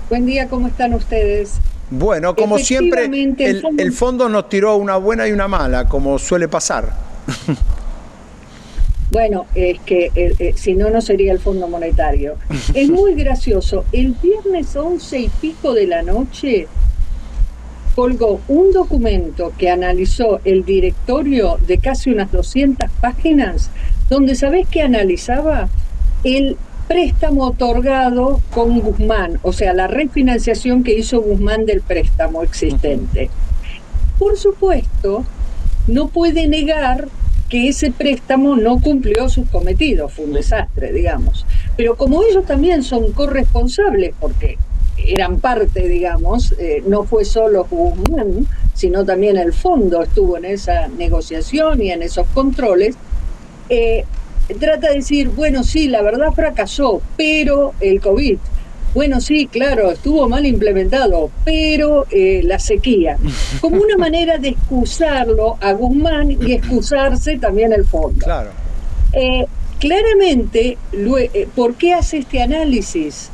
Buen día, ¿cómo están ustedes? Bueno, como siempre, Efectivamente, el fondo, el fondo nos tiró una buena y una mala, como suele pasar. bueno, es que si no, no sería el Fondo Monetario. Es muy gracioso. El viernes 11 y pico de la noche colgó un documento que analizó el directorio de casi unas 200 páginas, donde ¿sabés qué analizaba? El préstamo otorgado con Guzmán, o sea, la refinanciación que hizo Guzmán del préstamo existente. Por supuesto, no puede negar que ese préstamo no cumplió sus cometidos, fue un desastre, digamos. Pero como ellos también son corresponsables, porque eran parte, digamos, no fue solo Guzmán, sino también el fondo estuvo en esa negociación y en esos controles, eh, trata de decir, bueno, sí, la verdad fracasó, pero el COVID, bueno, sí, claro, estuvo mal implementado, pero la sequía, como una manera de excusarlo a Guzmán y excusarse también el fondo. Claro. Eh, Claramente, ¿por qué hace este análisis?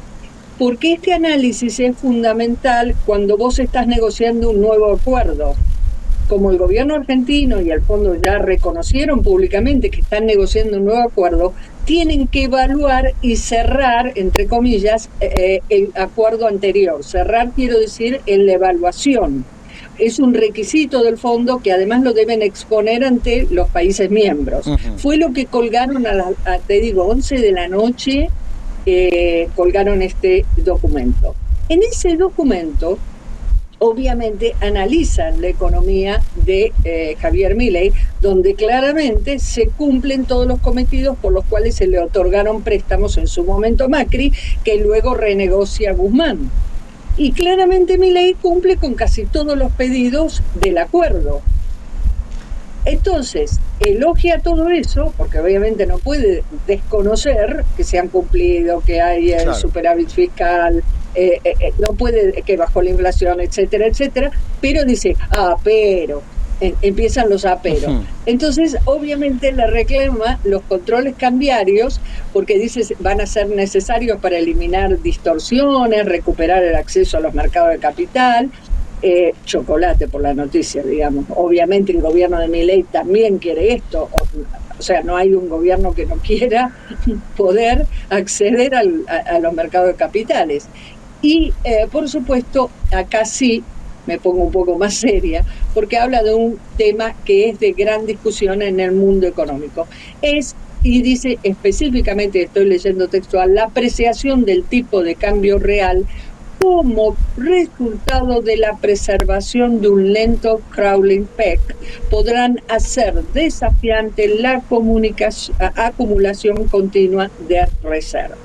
Porque este análisis es fundamental cuando vos estás negociando un nuevo acuerdo. Como el gobierno argentino y el fondo ya reconocieron públicamente que están negociando un nuevo acuerdo, tienen que evaluar y cerrar, entre comillas, el acuerdo anterior. Cerrar, quiero decir, en la evaluación. Es un requisito del fondo que además lo deben exponer ante los países miembros. Fue lo que colgaron te digo, 11 de la noche, colgaron este documento. En ese documento obviamente analizan la economía de Javier Milei, donde claramente se cumplen todos los cometidos por los cuales se le otorgaron préstamos en su momento Macri, que luego renegocia Guzmán. Y claramente Milei cumple con casi todos los pedidos del acuerdo. Entonces, elogia todo eso, porque obviamente no puede desconocer que se han cumplido, que hay el Claro. superávit fiscal, no puede, que bajó la inflación, etcétera, etcétera, pero dice, pero, empiezan los pero. Entonces, obviamente le reclama los controles cambiarios, porque dice van a ser necesarios para eliminar distorsiones, recuperar el acceso a los mercados de capital. Chocolate por la noticia, digamos. Obviamente el gobierno de Milei también quiere esto, o sea, no hay un gobierno que no quiera poder acceder a los mercados de capitales. Y, por supuesto, acá sí me pongo un poco más seria, porque habla de un tema que es de gran discusión en el mundo económico. Y dice específicamente, estoy leyendo textual, la apreciación del tipo de cambio real como resultado de la preservación de un lento crawling peg, podrán hacer desafiante la acumulación continua de reservas.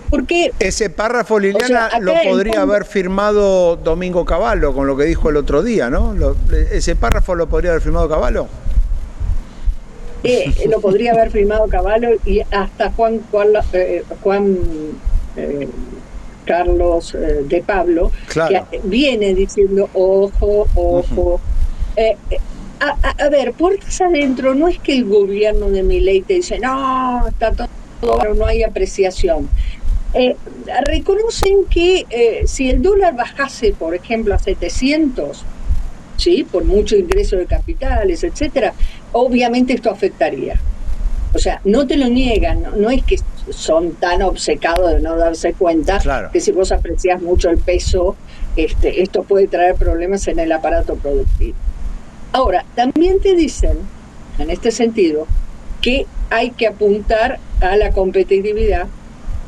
Porque, Ese párrafo, o sea, Liliana, lo acá el podría fondo, haber firmado Domingo Cavallo, con lo que dijo el otro día, ¿no? Ese párrafo lo podría haber firmado Cavallo. lo podría haber firmado Cavallo y hasta Juan eh, Carlos de Pablo, que Claro. viene diciendo, ojo, ojo. Eh, eh, a ver, puertas adentro, no es que el gobierno de Milei te dice, no, está todo, no hay apreciación. Eh, Reconocen que si el dólar bajase, por ejemplo, a 700, ¿sí? Por mucho ingreso de capitales, etcétera, obviamente esto afectaría. O sea, no te lo niegan, no es que son tan obcecados de no darse cuenta Claro. que si vos apreciás mucho el peso, esto puede traer problemas en el aparato productivo. Ahora, también te dicen, en este sentido, que hay que apuntar a la competitividad.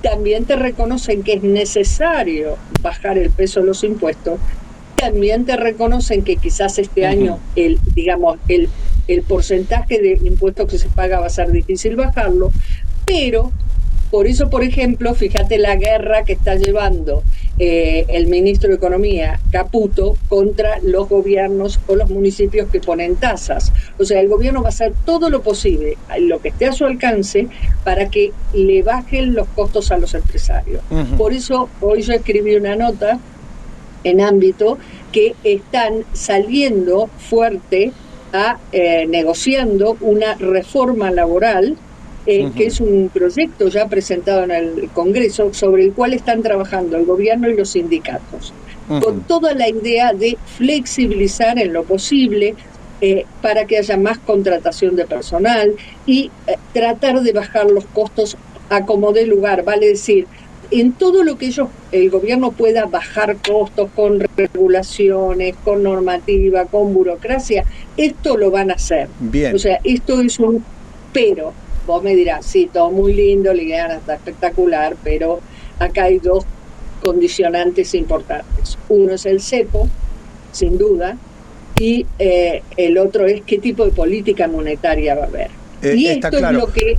También te reconocen que es necesario bajar el peso de los impuestos. También te reconocen que quizás este año el porcentaje de impuestos que se paga va a ser difícil bajarlo, pero por eso, por ejemplo, fíjate la guerra que está llevando el ministro de Economía, Caputo, contra los gobiernos o los municipios que ponen tasas. O sea, el gobierno va a hacer todo lo posible, lo que esté a su alcance, para que le bajen los costos a los empresarios. Por eso, hoy yo escribí una nota en ámbito que están saliendo fuerte negociando una reforma laboral que es un proyecto ya presentado en el Congreso sobre el cual están trabajando el gobierno y los sindicatos, con toda la idea de flexibilizar en lo posible para que haya más contratación de personal y tratar de bajar los costos a como dé lugar, vale decir, en todo lo que el gobierno pueda bajar costos con regulaciones, con normativa, con burocracia, esto lo van a hacer. Bien. O sea, esto es un pero. Vos me dirás, sí, todo muy lindo, Liliana, está espectacular, pero acá hay dos condicionantes importantes. Uno es el cepo, sin duda, y el otro es qué tipo de política monetaria va a haber. Y esto claro. Es lo que...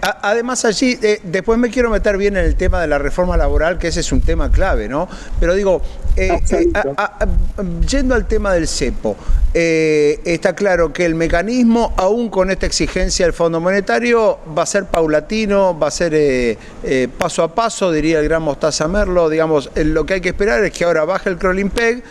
Además allí, después me quiero meter bien en el tema de la reforma laboral, que ese es un tema clave, ¿no? Pero digo, yendo al tema del cepo, está claro que el mecanismo, aún con esta exigencia del Fondo Monetario, va a ser paulatino, va a ser paso a paso, diría el gran Mostaza Merlo. Digamos, lo que hay que esperar es que ahora baje el crawling peg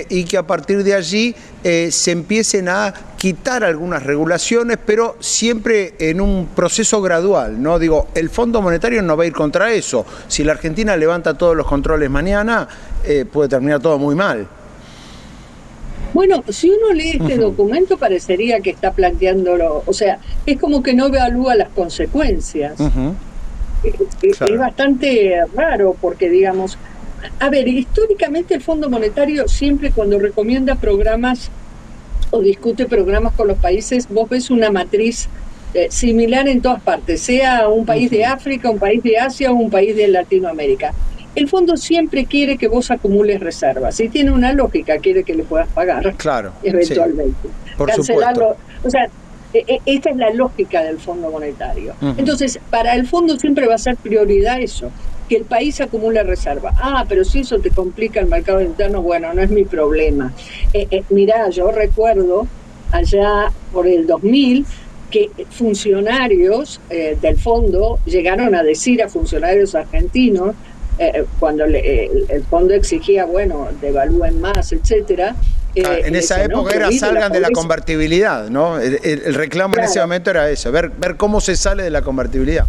y que a partir de allí se empiecen a quitar algunas regulaciones, pero siempre en un proceso gradual, ¿no? Digo, el Fondo Monetario no va a ir contra eso. Si la Argentina levanta todos los controles mañana, puede terminar todo muy mal. Bueno, si uno lee este documento parecería que está planteándolo, o sea, es como que no evalúa las consecuencias. Claro. Es bastante raro porque, digamos, a ver, históricamente el Fondo Monetario siempre cuando recomienda programas o discute programas con los países, vos ves una matriz similar en todas partes, sea un país de África, un país de Asia o un país de Latinoamérica. El fondo siempre quiere que vos acumules reservas y tiene una lógica, quiere que le puedas pagar, claro, eventualmente. Sí, por cancelarlo, supuesto. O sea, esta es la lógica del Fondo Monetario. Entonces, para el fondo siempre va a ser prioridad eso, que el país acumule reserva. Pero si eso te complica el mercado interno, bueno, no es mi problema. Mirá, yo recuerdo allá por el 2000 que funcionarios del fondo llegaron a decir a funcionarios argentinos, cuando el fondo exigía, bueno, devalúen más, etcétera. En esa época era salgan de la convertibilidad, ¿no? El reclamo en ese momento era eso, ver cómo se sale de la convertibilidad.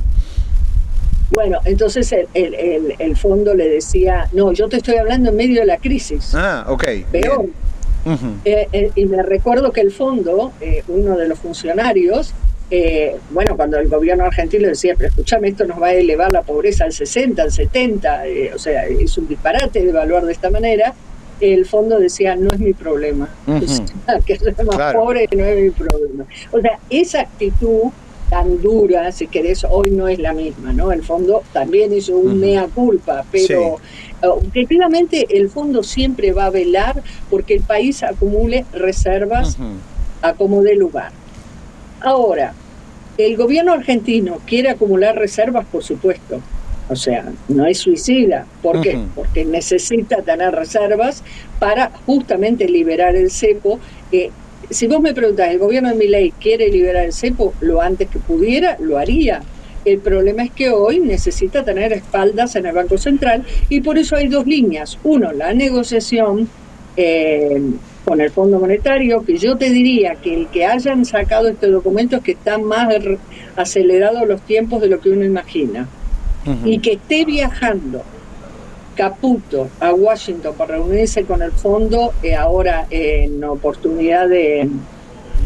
Bueno, entonces el fondo le decía, no, yo te estoy hablando en medio de la crisis. Ok. Peor. Y me recuerdo que el fondo, uno de los funcionarios, bueno, cuando el gobierno argentino decía, pero escúchame, esto nos va a elevar la pobreza al 60, al 70, o sea, es un disparate devaluar de esta manera, el fondo decía, no es mi problema. O sea, que soy más pobre no es mi problema. O sea, esa actitud tan dura, si querés, hoy no es la misma, ¿no? El fondo también hizo un mea culpa, pero objetivamente el fondo siempre va a velar porque el país acumule reservas a como dé lugar. Ahora, el gobierno argentino quiere acumular reservas, por supuesto. O sea, no es suicida. ¿Por qué? Porque necesita tener reservas para justamente liberar el cepo. Si vos me preguntás, ¿el gobierno de Milei quiere liberar el cepo? Lo antes que pudiera, lo haría. El problema es que hoy necesita tener espaldas en el Banco Central y por eso hay dos líneas. Uno, la negociación con el Fondo Monetario, que yo te diría que el que hayan sacado este documento es que están más acelerados los tiempos de lo que uno imagina. Y que esté viajando Caputo a Washington para reunirse con el fondo ahora en oportunidad de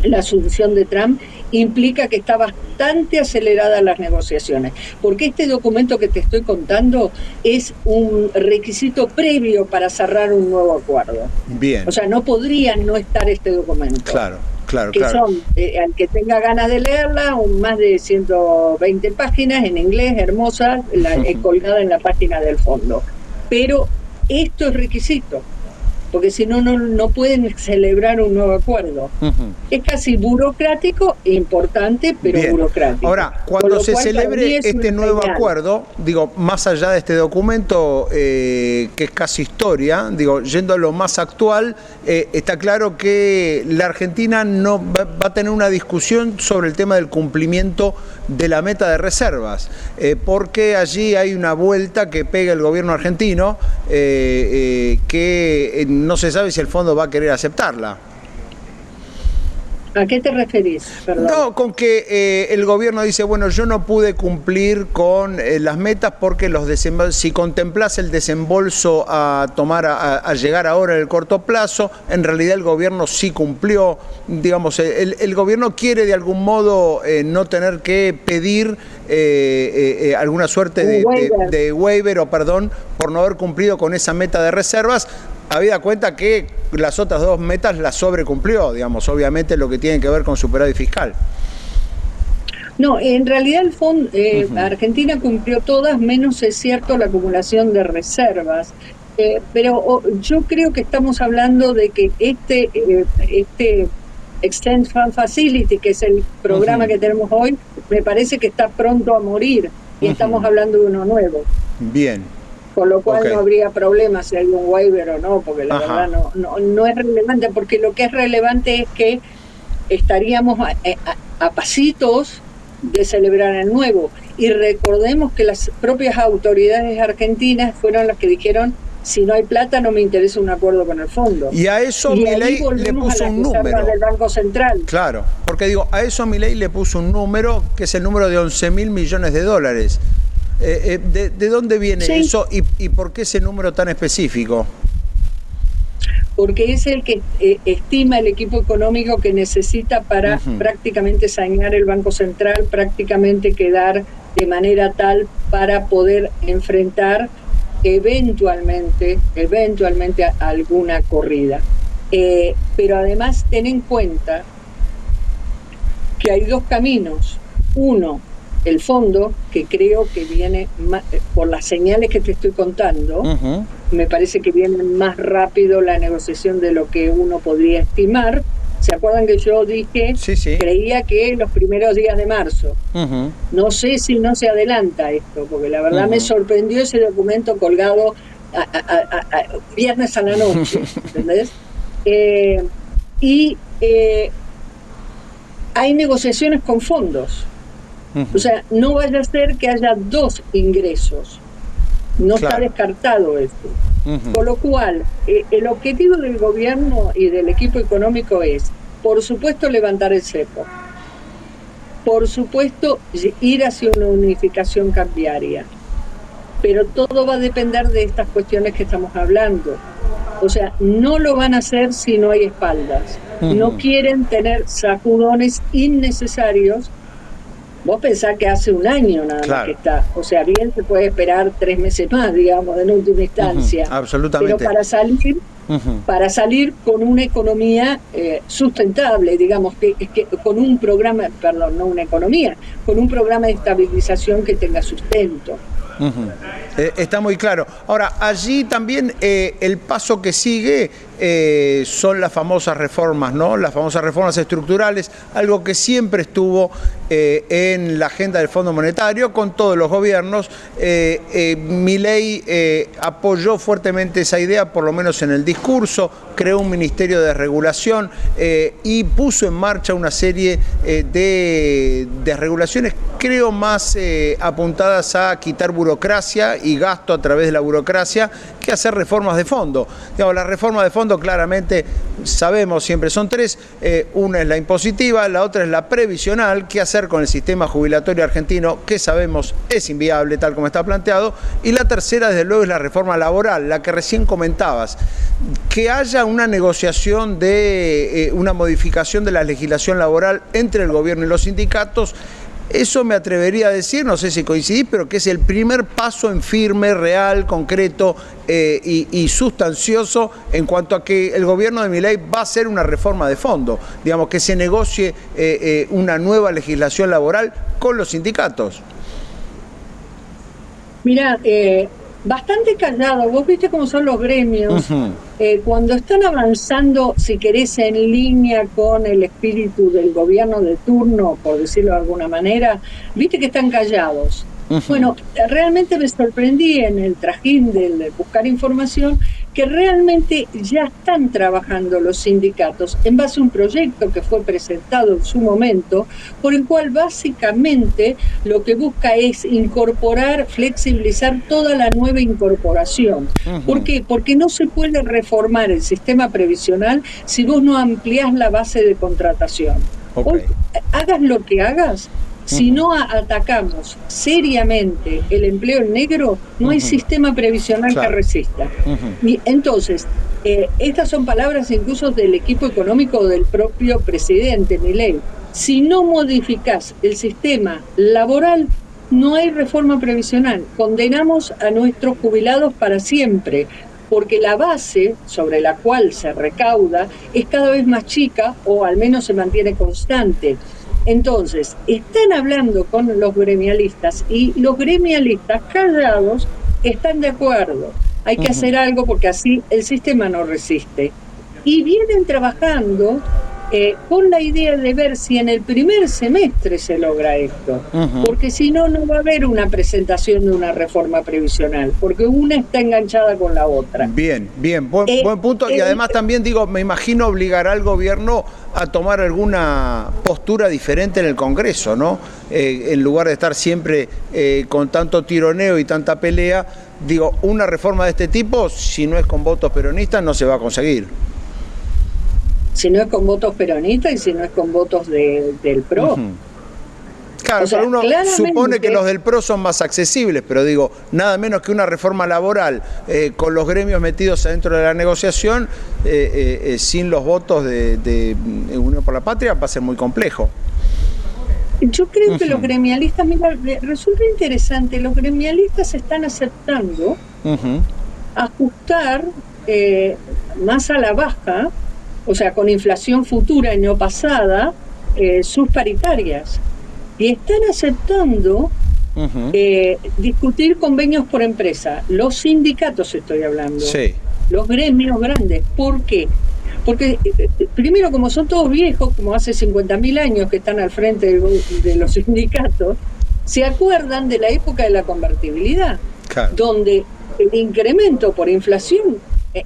la asunción de Trump, implica que está bastante acelerada las negociaciones, porque este documento que te estoy contando es un requisito previo para cerrar un nuevo acuerdo. Bien. O sea, no podrían no estar este documento. Claro. Que son, al que tenga ganas de leerla, más de 120 páginas en inglés, hermosa, colgada en la página del fondo. Pero esto es requisito, porque si no, no pueden celebrar un nuevo acuerdo. Es casi burocrático, importante, pero burocrático. Ahora, cuando se celebre este nuevo acuerdo, digo, más allá de este documento que es casi historia, digo, yendo a lo más actual, está claro que la Argentina no va a tener una discusión sobre el tema del cumplimiento de la meta de reservas, porque allí hay una vuelta que pega el gobierno argentino que no se sabe si el fondo va a querer aceptarla. ¿A qué te referís? Perdón. No, con que el gobierno dice, bueno, yo no pude cumplir con las metas porque si contemplás el desembolso a tomar, a llegar ahora en el corto plazo, en realidad el gobierno sí cumplió. Digamos, el gobierno quiere de algún modo no tener que pedir alguna suerte de waiver o perdón por no haber cumplido con esa meta de reservas, habida cuenta que las otras dos metas las sobrecumplió, digamos, obviamente lo que tiene que ver con superávit fiscal. No, en realidad el fondo, Argentina cumplió todas, menos es cierto la acumulación de reservas. Pero yo creo que estamos hablando de que este Extended Fund Facility, que es el programa que tenemos hoy, me parece que está pronto a morir y estamos hablando de uno nuevo. Bien. Con lo cual no habría problema si hay un waiver o no, porque la verdad no es relevante, porque lo que es relevante es que estaríamos a pasitos de celebrar el nuevo. Y recordemos que las propias autoridades argentinas fueron las que dijeron, si no hay plata no me interesa un acuerdo con el fondo. Y a eso Milei le puso un número. Del Banco Central. Claro, porque digo, a eso Milei le puso un número que es el número de 11.000 millones de dólares. ¿De dónde viene eso y por qué ese número tan específico? Porque es el que estima el equipo económico que necesita para prácticamente sanear el Banco Central, prácticamente quedar de manera tal para poder enfrentar eventualmente alguna corrida. Pero además ten en cuenta que hay dos caminos. Uno, el fondo, que creo que viene por las señales que te estoy contando, me parece que viene más rápido la negociación de lo que uno podría estimar. ¿Se acuerdan que yo dije, creía que los primeros días de marzo? No sé si no se adelanta esto, porque la verdad me sorprendió ese documento colgado viernes a la noche, ¿entendés? Hay negociaciones con fondos. O sea, no vaya a ser que haya dos ingresos. No está descartado esto. Con lo cual, el objetivo del gobierno y del equipo económico es, por supuesto, levantar el cepo. Por supuesto, ir hacia una unificación cambiaria. Pero todo va a depender de estas cuestiones que estamos hablando. O sea, no lo van a hacer si no hay espaldas. No quieren tener sacudones innecesarios. Vos pensás que hace un año nada más que está. O sea, bien se puede esperar 3 meses más, digamos, en última instancia. Absolutamente. Pero para salir con una economía sustentable, digamos, que con un programa, perdón, no una economía, con un programa de estabilización que tenga sustento. Está muy claro. Ahora, allí también el paso que sigue son las famosas reformas, ¿no? Las famosas reformas estructurales, algo que siempre estuvo en la agenda del Fondo Monetario con todos los gobiernos. Milei apoyó fuertemente esa idea, por lo menos en el discurso, creó un ministerio de regulación y puso en marcha una serie de regulaciones, creo más apuntadas a quitar burocracia y gasto a través de la burocracia que hacer reformas de fondo. Digamos, las reformas de fondo claramente sabemos siempre son tres, una es la impositiva, la otra es la previsional, qué hacer con el sistema jubilatorio argentino, que sabemos es inviable tal como está planteado, y la tercera desde luego es la reforma laboral, la que recién comentabas, que haya una negociación de una modificación de la legislación laboral entre el gobierno y los sindicatos. Eso me atrevería a decir, no sé si coincidís, pero que es el primer paso en firme, real, concreto y sustancioso en cuanto a que el gobierno de Milei va a hacer una reforma de fondo, digamos, que se negocie una nueva legislación laboral con los sindicatos. Mirá, bastante callado. Vos viste cómo son los gremios. Cuando están avanzando, si querés, en línea con el espíritu del gobierno de turno, por decirlo de alguna manera, viste que están callados. Bueno, realmente me sorprendí en el trajín del buscar información que realmente ya están trabajando los sindicatos en base a un proyecto que fue presentado en su momento, por el cual básicamente lo que busca es incorporar, flexibilizar toda la nueva incorporación. ¿Por qué? Porque no se puede reformar el sistema previsional si vos no ampliás la base de contratación. Hoy, hagas lo que hagas, si no atacamos seriamente el empleo en negro, no hay sistema previsional que resista. Y entonces, estas son palabras incluso del equipo económico del propio presidente Milei. Si no modificás el sistema laboral, no hay reforma previsional. Condenamos a nuestros jubilados para siempre, porque la base sobre la cual se recauda es cada vez más chica o al menos se mantiene constante. Entonces, están hablando con los gremialistas y los gremialistas callados están de acuerdo. Hay que hacer algo porque así el sistema no resiste. Y vienen trabajando con la idea de ver si en el primer semestre se logra esto. Porque si no, no va a haber una presentación de una reforma previsional, porque una está enganchada con la otra. Bien, buen punto. Y además también digo, me imagino obligará al gobierno a tomar alguna postura diferente en el Congreso, ¿no? En lugar de estar siempre con tanto tironeo y tanta pelea, digo, una reforma de este tipo, si no es con votos peronistas, no se va a conseguir. Si no es con votos peronistas y si no es con votos del PRO. Claro, pero uno supone que los del PRO son más accesibles, pero digo, nada menos que una reforma laboral con los gremios metidos adentro de la negociación, sin los votos de Unión por la Patria, va a ser muy complejo. Yo creo que los gremialistas, mira, resulta interesante, los gremialistas están aceptando ajustar más a la baja, o sea, con inflación futura y no pasada, sus paritarias. Y están aceptando discutir convenios por empresa. Los sindicatos estoy hablando. Sí. Los gremios grandes. ¿Por qué? Porque primero, como son todos viejos, como hace 50.000 años que están al frente de los sindicatos, se acuerdan de la época de la convertibilidad, donde el incremento por inflación,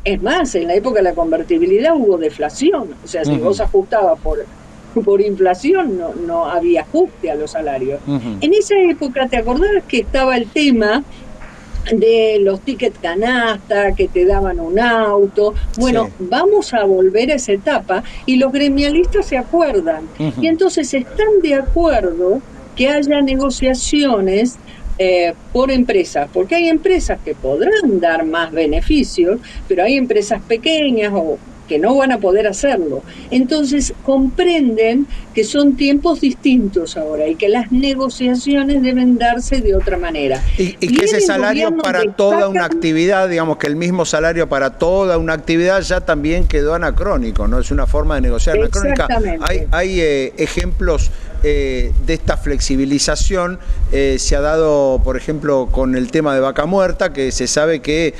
es más, en la época de la convertibilidad hubo deflación, o sea, si vos ajustabas por inflación no había ajuste a los salarios. En esa época, ¿te acordás que estaba el tema de los tickets canasta, que te daban un auto? Bueno, vamos a volver a esa etapa y los gremialistas se acuerdan. Y entonces están de acuerdo que haya negociaciones por empresas, porque hay empresas que podrán dar más beneficios, pero hay empresas pequeñas o que no van a poder hacerlo. Entonces comprenden que son tiempos distintos ahora y que las negociaciones deben darse de otra manera. Y que ese salario para toda una actividad, digamos que el mismo salario para toda una actividad ya también quedó anacrónico, ¿no? Es una forma de negociar anacrónica. Hay ejemplos de esta flexibilización, se ha dado, por ejemplo, con el tema de Vaca Muerta, que se sabe que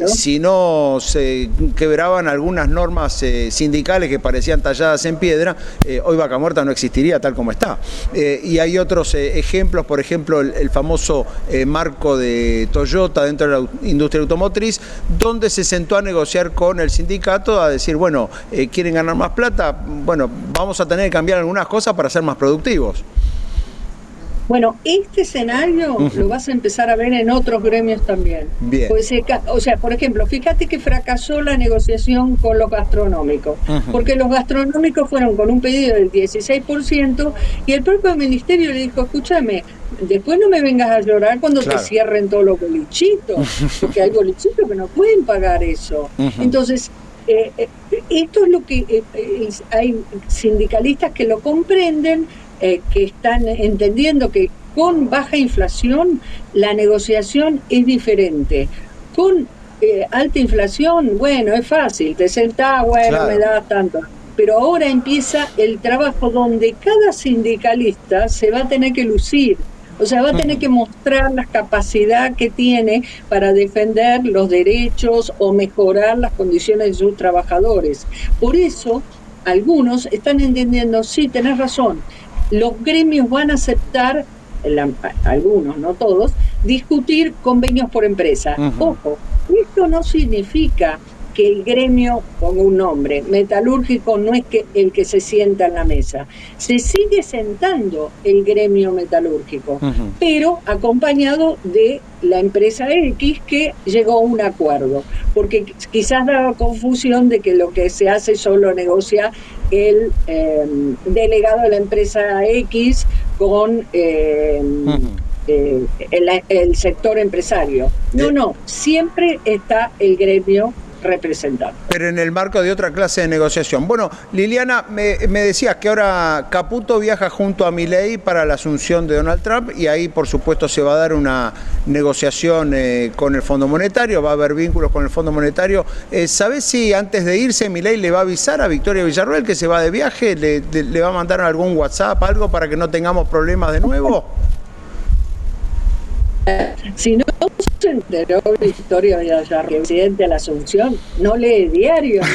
si no se quebraban algunas normas sindicales que parecían talladas en piedra, hoy Vaca Muerta no existiría tal como está. Y hay otros ejemplos, por ejemplo, el famoso marco de Toyota dentro de la industria automotriz, donde se sentó a negociar con el sindicato, a decir, bueno, ¿quieren ganar más plata? Bueno, vamos a tener que cambiar algunas cosas para ser más productivos. Bueno, este escenario lo vas a empezar a ver en otros gremios también. Bien. Pues, o sea, por ejemplo, fíjate que fracasó la negociación con los gastronómicos, porque los gastronómicos fueron con un pedido del 16% y el propio ministerio le dijo, escúchame, después no me vengas a llorar cuando te cierren todos los bolichitos, porque hay bolichitos que no pueden pagar eso. Entonces, esto es lo que hay sindicalistas que lo comprenden, que están entendiendo que con baja inflación la negociación es diferente. Con alta inflación, bueno, es fácil, te sentás, bueno, me das tanto. Pero ahora empieza el trabajo donde cada sindicalista se va a tener que lucir. O sea, va a tener que mostrar la capacidad que tiene para defender los derechos o mejorar las condiciones de sus trabajadores. Por eso, algunos están entendiendo, sí, tenés razón, los gremios van a aceptar algunos, no todos, discutir convenios por empresa. Ojo, esto no significa que el gremio, pongo un nombre, metalúrgico, no es que el que se sienta en la mesa. Se sigue sentando el gremio metalúrgico, pero acompañado de la empresa X que llegó a un acuerdo, porque quizás daba confusión de que lo que se hace solo negocia el delegado de la empresa X con el sector empresario. No, siempre está el gremio representado. Pero en el marco de otra clase de negociación. Bueno, Liliana, me decías que ahora Caputo viaja junto a Milei para la asunción de Donald Trump y ahí, por supuesto, se va a dar una negociación con el Fondo Monetario, va a haber vínculos con el Fondo Monetario. ¿Sabés si antes de irse Milei le va a avisar a Victoria Villarroel que se va de viaje? ¿Le va a mandar algún WhatsApp, algo para que no tengamos problemas de nuevo? Si no se enteró Victoria Villarroel, presidente de la Asunción, no lee diarios,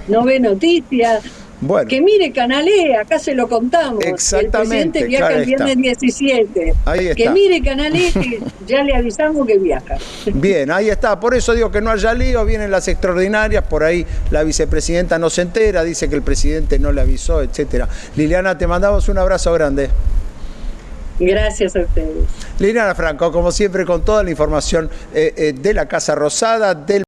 no ve noticias. Bueno. Que mire Canal E, acá se lo contamos. Exactamente. El presidente viaja el viernes 17. Ahí está. Que mire Canal E, que ya le avisamos que viaja. Bien, ahí está. Por eso digo que no haya lío, vienen las extraordinarias, por ahí la vicepresidenta no se entera, dice que el presidente no le avisó, etcétera. Liliana, te mandamos un abrazo grande. Gracias a ustedes. Liliana Franco, como siempre, con toda la información de la Casa Rosada, del